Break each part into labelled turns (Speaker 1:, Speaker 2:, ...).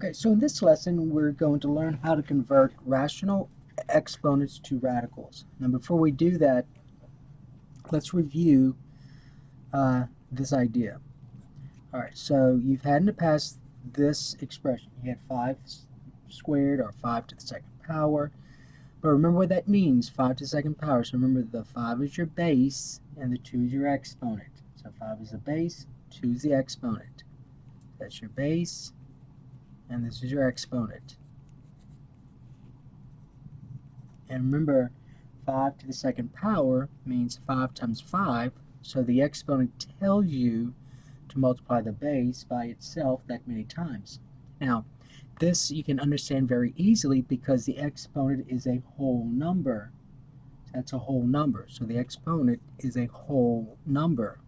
Speaker 1: Okay, so in this lesson, we're going to learn how to convert rational exponents to radicals. Now, before we do that, let's review this idea. All right, so you've had in the past this expression. You had 5 squared, or 5 to the second power. But remember what that means, 5 to the second power. So remember, the 5 is your base, and the 2 is your exponent. So 5 is the base, 2 is the exponent. That's your base, and this is your exponent. And remember, 5 to the second power means 5 times 5, so the exponent tells you to multiply the base by itself that many times. Now, this you can understand very easily because the exponent is a whole number. That's a whole number, so the exponent is a whole number.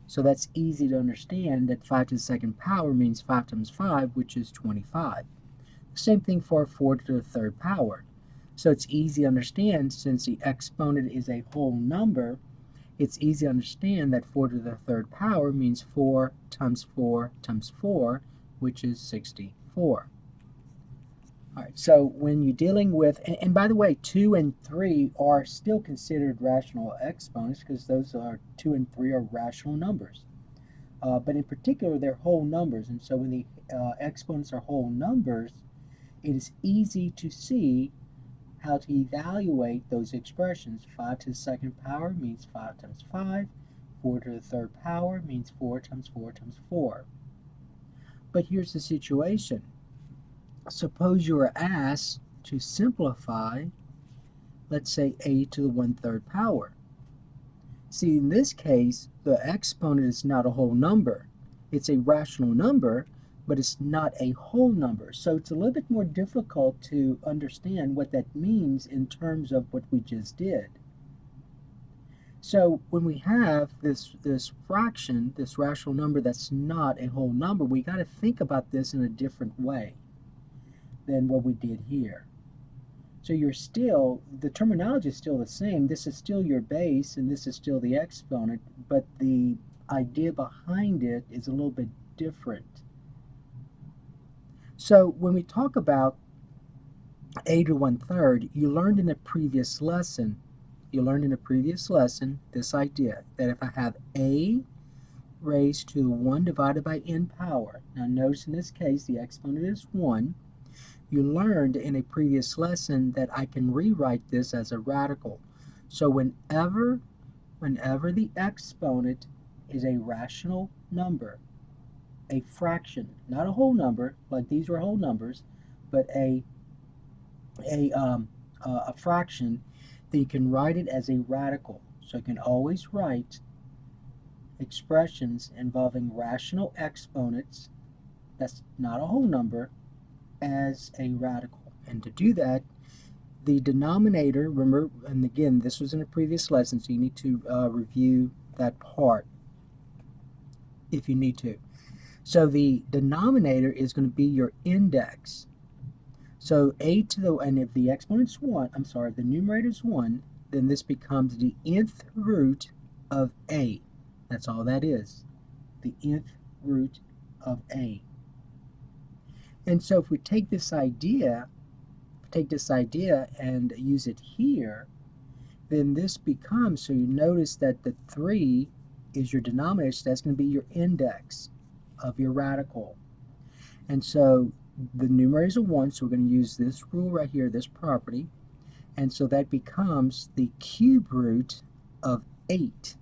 Speaker 1: So that's easy to understand that 5 to the second power means 5 times 5, which is 25. Same thing for 4 to the third power. So it's easy to understand, since the exponent is a whole number, it's easy to understand that 4 to the third power means 4 times 4 times 4, which is 64. All right, so when you're dealing with, and by the way, 2 and 3 are still considered rational exponents because those are 2 and 3 are rational numbers. But in particular, they're whole numbers, and so when the exponents are whole numbers, it is easy to see how to evaluate those expressions. 5 to the second power means 5 times 5. 4 to the third power means 4 times 4 times 4. But here's the situation. Suppose you are asked to simplify, let's say, a to the 1/3 power. See, in this case, the exponent is not a whole number. It's a rational number, but it's not a whole number. So it's a little bit more difficult to understand what that means in terms of what we just did. So when we have this fraction, this rational number that's not a whole number, we got to think about this in a different way than what we did here. So the terminology is still the same. This is still your base, and this is still the exponent, but the idea behind it is a little bit different. So when we talk about a to 1/3, you learned in a previous lesson this idea that if I have a raised to 1 divided by n power, now notice in this case the exponent is 1, you learned in a previous lesson that I can rewrite this as a radical. So whenever the exponent is a rational number, a fraction, not a whole number, like these are whole numbers, but a fraction, then you can write it as a radical. So you can always write expressions involving rational exponents, that's not a whole number, as a radical. And to do that, the denominator, remember, and again, this was in a previous lesson, so you need to review that part if you need to. So the denominator is going to be your index. So and if the exponent's 1, the numerator is 1, then this becomes the nth root of a. That's all that is, the nth root of a. And so if we take this idea and use it here, then this becomes, so you notice that the 3 is your denominator, so that's going to be your index of your radical. And so the numerator is a 1, so we're going to use this rule right here, this property, and so that becomes the cube root of 8.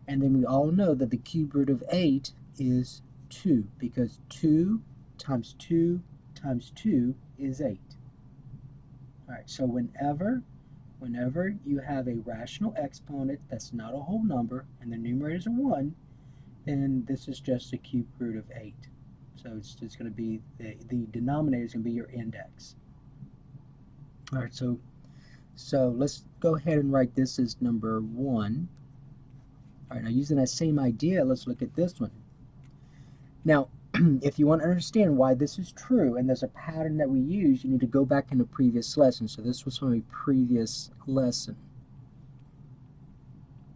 Speaker 1: And then we all know that the cube root of 8 is 2, because 2 times 2 times 2 is 8. All right, so whenever you have a rational exponent that's not a whole number and the numerator is a 1, then this is just the cube root of 8. So it's just going to be, the denominator is going to be your index. All right, so let's go ahead and write this as number 1. All right, now using that same idea, let's look at this one. Now, if you want to understand why this is true, and there's a pattern that we use, you need to go back in the previous lesson. So this was from a previous lesson.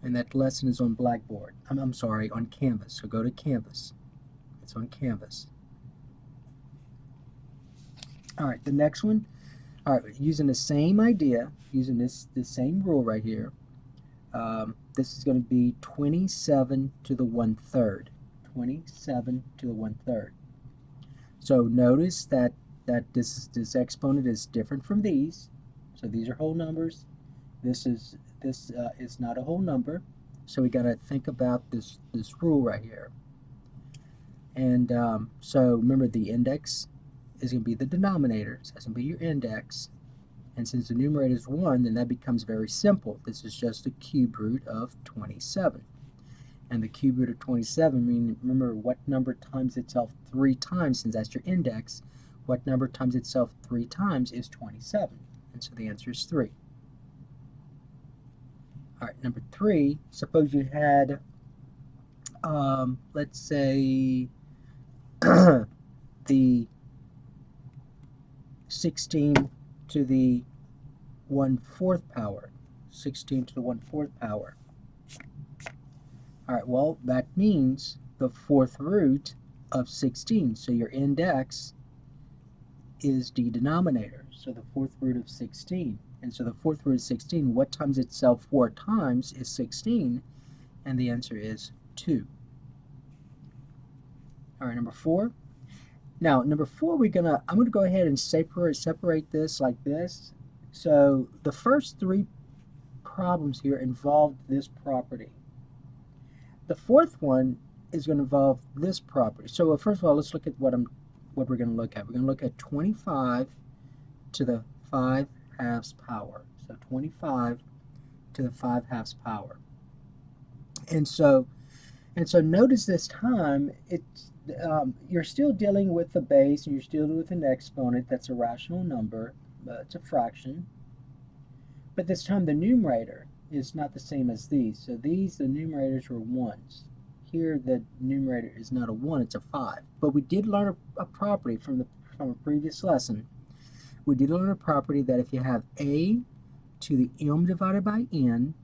Speaker 1: And that lesson is on Blackboard. I'm sorry, on Canvas. So go to Canvas. It's on Canvas. All right, the next one. All right, using the same idea, using this same rule right here. This is going to be 27 to the 1/3. 27 to the 1/3. So notice that this exponent is different from these. So these are whole numbers. This is not a whole number. So we got to think about this rule right here. And so remember, the index is going to be the denominator. So that's going to be your index. And since the numerator is 1, then that becomes very simple. This is just the cube root of 27. And the cube root of 27, remember what number times itself 3 times, since that's your index. What number times itself 3 times is 27. And so the answer is 3. All right, number 3, suppose you had, let's say, the 16 to the 1/4 power. 16 to the 1/4 power. All right, well, that means the 4th root of 16. So your index is the denominator. So the 4th root of 16. And so the 4th root of 16, what times itself 4 times is 16? And the answer is 2. All right, number 4. Now, number 4, I'm going to go ahead and separate this like this. So the first 3 problems here involved this property. The 4th one is going to involve this property. So first of all, let's look at what we're going to look at. We're going to look at 25 to the 5/2 power. So 25 to the 5/2 power. And so notice this time you're still dealing with the base, and you're still dealing with an exponent that's a rational number. It's a fraction. But this time the numerator is not the same as these. So the numerators were 1s. Here the numerator is not a 1, it's a 5. But we did learn a property from a previous lesson. We did learn a property that if you have a to the m divided by n,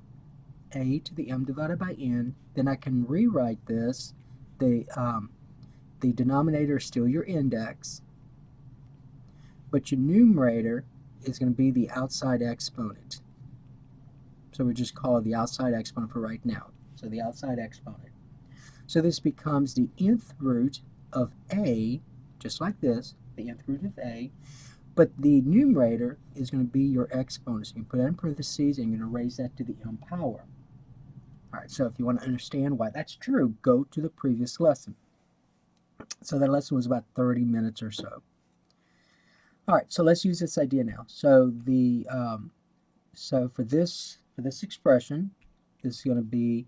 Speaker 1: a to the m divided by n, then I can rewrite this. The denominator is still your index, but your numerator is going to be the outside exponent. So we just call it the outside exponent for right now. So the outside exponent. So this becomes the nth root of a, just like this, the nth root of a, but the numerator is going to be your exponent. So you can put that in parentheses, and you're going to raise that to the m power. All right, so if you want to understand why that's true, go to the previous lesson. So that lesson was about 30 minutes or so. All right, so let's use this idea now. So for this expression, this is going to be,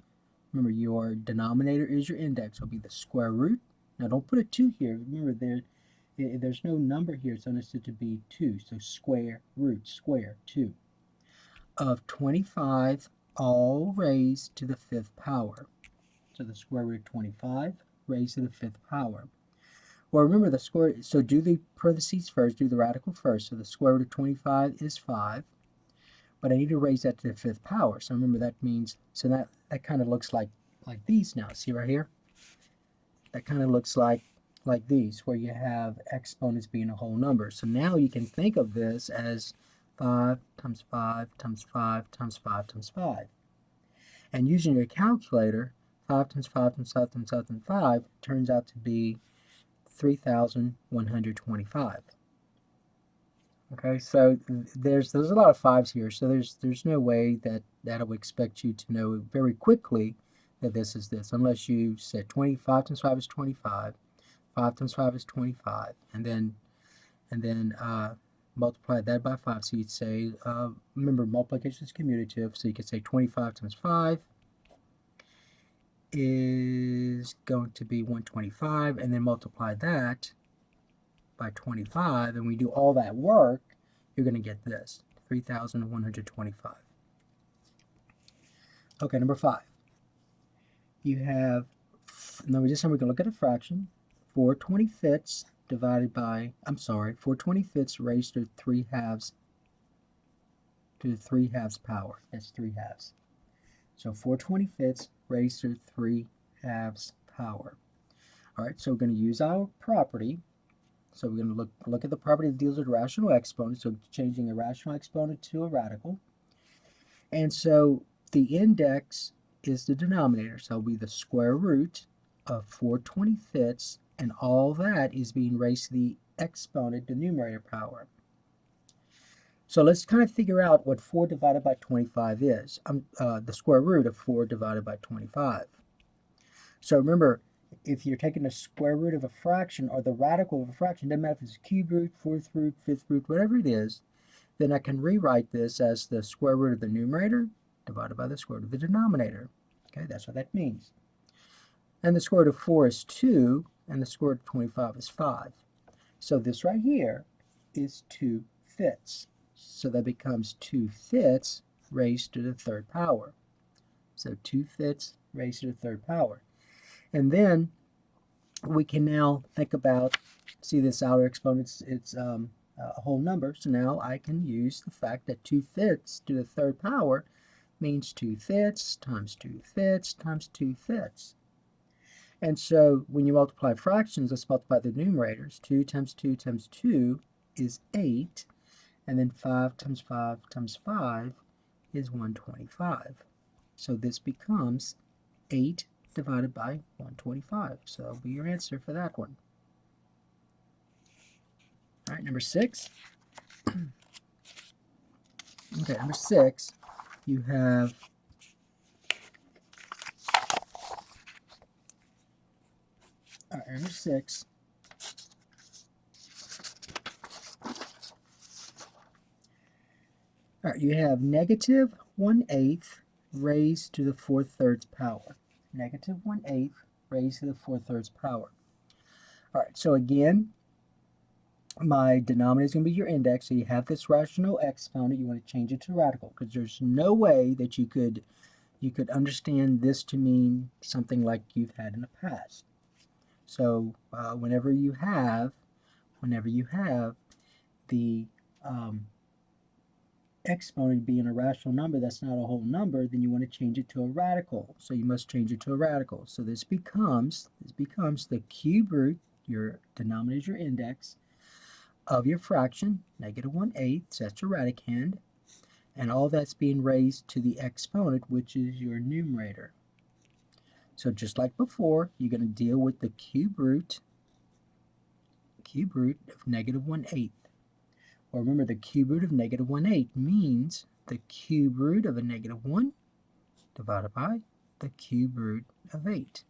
Speaker 1: remember, your denominator is your index. It'll be the square root. Now don't put a 2 here. Remember, there's no number here. It's understood to be 2. So square root, square, 2, of 25 all raised to the 5th power. So the square root of 25 raised to the 5th power. Well, remember the square, so do the parentheses first, do the radical first. So the square root of 25 is 5, but I need to raise that to the 5th power. So remember that means, so that kind of looks like these now. See right here? That kind of looks like these, where you have exponents being a whole number. So now you can think of this as 5 times 5 times 5 times 5 times 5. And using your calculator, 5 times 5 times 5 times 5 times 5 turns out to be 3,125. Okay, so there's a lot of 5s here, so there's no way that I would expect you to know very quickly that this is this, unless you said 25 times 5 is 25, 5 times 5 is 25, and then multiply that by 5. So you'd say, remember, multiplication is commutative, so you could say 25 times 5 is going to be 125, and then multiply that by 25, and we do all that work, you're going to get this, 3,125. Okay, number 5. You have, now this time we're going to look at a fraction, 4/25 divided by, 4/25 raised to 3/2 to the 3/2 power. That's 3/2. So 4/25 raised to 3/2 power. All right, so we're going to use our property. So we're going to look at the property that deals with rational exponents, so changing a rational exponent to a radical. And so the index is the denominator, so it'll be the square root of 4/25, and all that is being raised to the exponent, the numerator power. So let's kind of figure out what 4 divided by 25 is, the square root of 4 divided by 25. So remember, if you're taking the square root of a fraction or the radical of a fraction, doesn't matter if it's cube root, fourth root, fifth root, whatever it is, then I can rewrite this as the square root of the numerator divided by the square root of the denominator. Okay, that's what that means. And the square root of 4 is 2, and the square root of 25 is 5. So this right here is 2/5. So that becomes 2/5 raised to the third power. So 2/5 raised to the third power. And then we can now think about, see this outer exponent, it's a whole number. So now I can use the fact that 2/5 to the third power means 2/5 times 2/5 times 2/5. And so when you multiply fractions, let's multiply the numerators. 2 times 2 times 2 is 8. And then 5 times 5 times 5 is 125. So this becomes 8 divided by 125. So that'll be your answer for that one. All right, number 6. Okay, number 6, you have number 6. All right, you have negative 1/8 raised to the 4/3 power. Negative 1/8 raised to the 4/3 power. All right, so again, my denominator is going to be your index, so you have this rational exponent, you want to change it to radical, because there's no way that you could understand this to mean something like you've had in the past. So whenever you have the exponent being a rational number that's not a whole number, then you want to change it to a radical. So you must change it to a radical. So this becomes the cube root, your denominator, your index, of your fraction, negative 1/8, so that's your radicand, and all that's being raised to the exponent, which is your numerator. So just like before, you're going to deal with the cube root of negative 1/8. Well, remember, the cube root of negative 1/8 means the cube root of a negative 1 divided by the cube root of 8.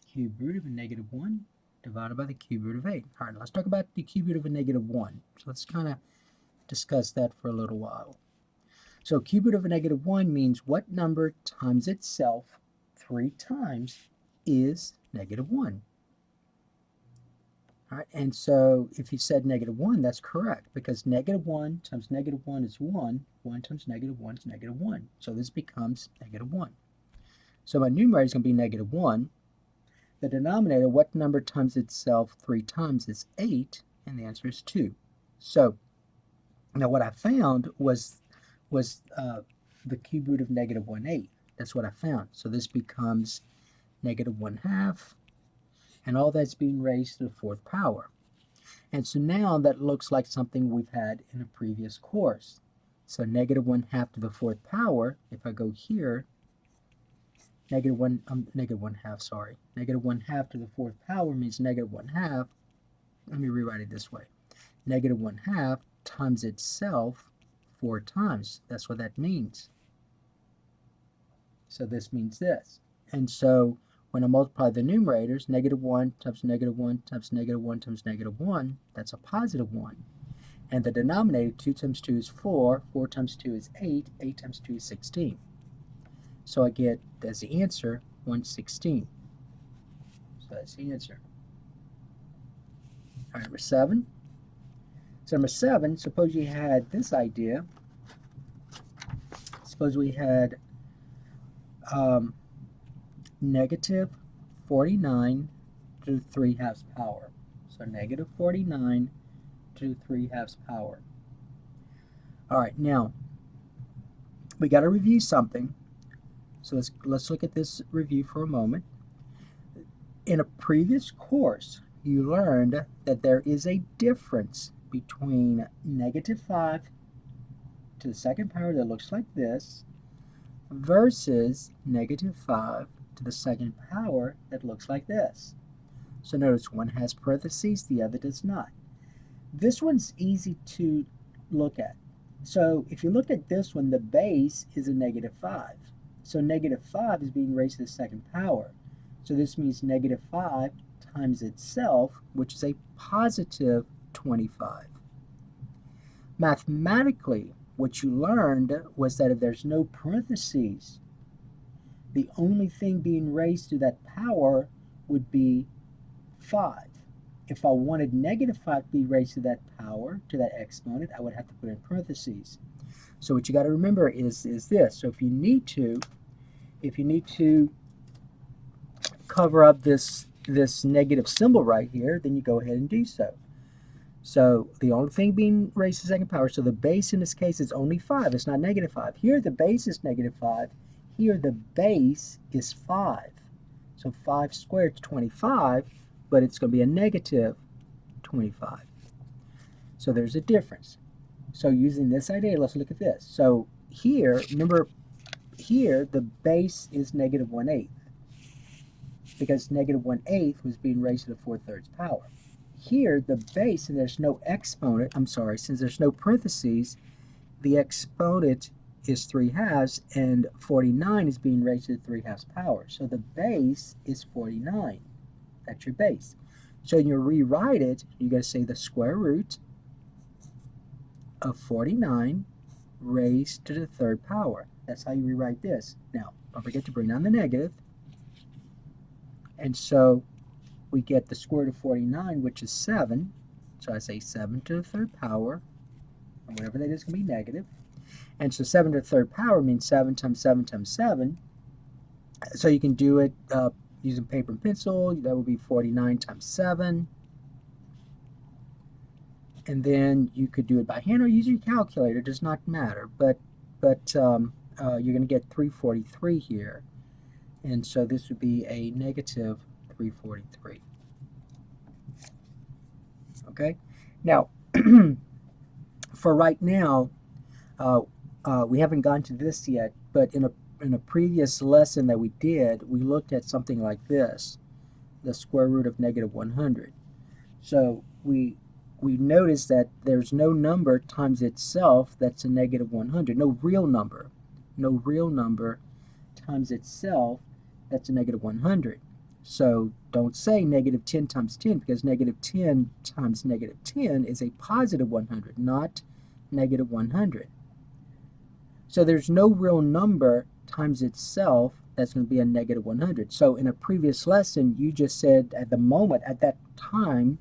Speaker 1: Cube root of a negative 1 divided by the cube root of 8. All right, let's talk about the cube root of a negative 1. So let's kind of discuss that for a little while. So cube root of a negative 1 means what number times itself 3 times is negative 1. All right, and so if you said negative 1, that's correct, because negative 1 times negative 1 is 1. 1 times negative 1 is negative 1. So this becomes negative 1. So my numerator is going to be negative 1. The denominator, what number times itself 3 times, is 8, and the answer is 2. So now what I found was the cube root of negative 1/8. That's what I found. So this becomes negative 1/2, and all that's being raised to the 4th power. And so now that looks like something we've had in a previous course. So negative 1/2 to the 4th power, if I go here, negative 1/2, sorry. Negative 1/2 to the 4th power means negative 1/2. Let me rewrite it this way. Negative 1/2 times itself 4 times. That's what that means. So this means this. And so when I multiply the numerators, negative 1 times negative 1 times negative 1 times negative 1, that's a positive 1. And the denominator, 2 times 2 is 4, 4 times 2 is 8, 8 times 2 is 16. So I get, as the answer, 116. So that's the answer. All right, number 7. So number 7, suppose you had this idea. Suppose we had negative 49 to the 3/2 power. So negative 49 to the 3/2 power. All right, now we got to review something. So let's look at this review for a moment. In a previous course, you learned that there is a difference between negative 5 to the second power that looks like this versus negative 5 to the second power that looks like this. So notice one has parentheses, the other does not. This one's easy to look at. So if you look at this one, the base is a negative 5. So negative 5 is being raised to the second power. So this means negative 5 times itself, which is a positive 25. Mathematically, what you learned was that if there's no parentheses, the only thing being raised to that power would be 5. If I wanted negative 5 to be raised to that power, to that exponent, I would have to put in parentheses. So what you got to remember is this. So if you need to cover up this negative symbol right here, then you go ahead and do so. So the only thing being raised to the second power, so the base in this case is only 5. It's not negative 5. Here the base is negative 5. Here the base is 5. So 5 squared is 25, but it's going to be a negative 25. So there's a difference. So using this idea, let's look at this. So here, remember, here the base is negative 1/8 because negative 1/8 was being raised to the 4/3 power. Here, the base, and there's no exponent, since there's no parentheses, the exponent is 3/2, and 49 is being raised to the 3/2 power. So the base is 49. That's your base. So when you rewrite it, you're going to say the square root of 49 raised to the 3rd power. That's how you rewrite this. Now, don't forget to bring down the negative. And so we get the square root of 49, which is 7. So I say 7 to the 3rd power, and whatever that is going to be negative. And so 7 to the 3rd power means 7 times 7 times 7. So you can do it using paper and pencil. That would be 49 times 7. And then you could do it by hand or use your calculator. It does not matter. But you're going to get 343 here. And so this would be a negative 343. Okay? Now, for right now, we haven't gone to this yet, but in a previous lesson that we did, we looked at something like this, the square root of negative 100. So we noticed that there's no number times itself that's a negative 100, no real number times itself that's a negative 100. So don't say negative 10 times 10, because negative 10 times negative 10 is a positive 100, not negative 100. So there's no real number times itself that's going to be a negative 100. So in a previous lesson, you just said at that time,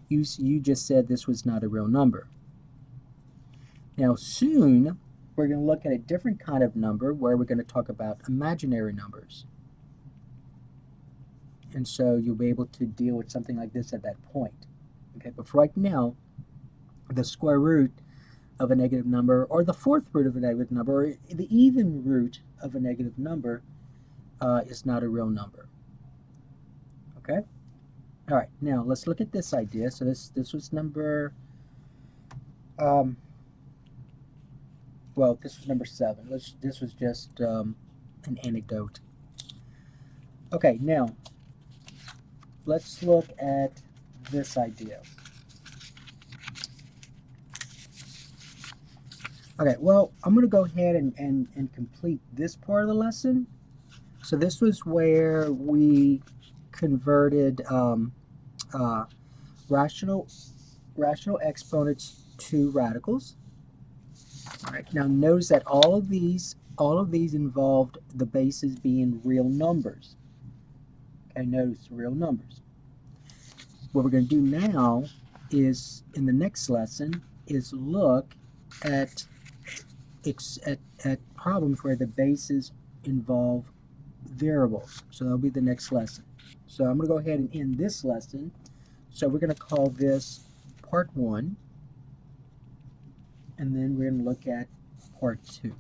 Speaker 1: you just said this was not a real number. Now soon, we're going to look at a different kind of number where we're going to talk about imaginary numbers. And so you'll be able to deal with something like this at that point. Okay, but for right now, the square root of a negative number, or the 4th root of a negative number, or the even root of a negative number is not a real number. Okay? All right, now let's look at this idea. So this was number, this was number 7. This was just an anecdote. Okay, now let's look at this idea. Okay, well, I'm going to go ahead and complete this part of the lesson. So this was where we converted rational exponents to radicals. All right, now notice that all of these involved the bases being real numbers. Okay, notice real numbers. What we're going to do now is, in the next lesson, is look at problems where the bases involve variables. So that'll be the next lesson. So I'm going to go ahead and end this lesson. So we're going to call this part 1, and then we're going to look at part 2.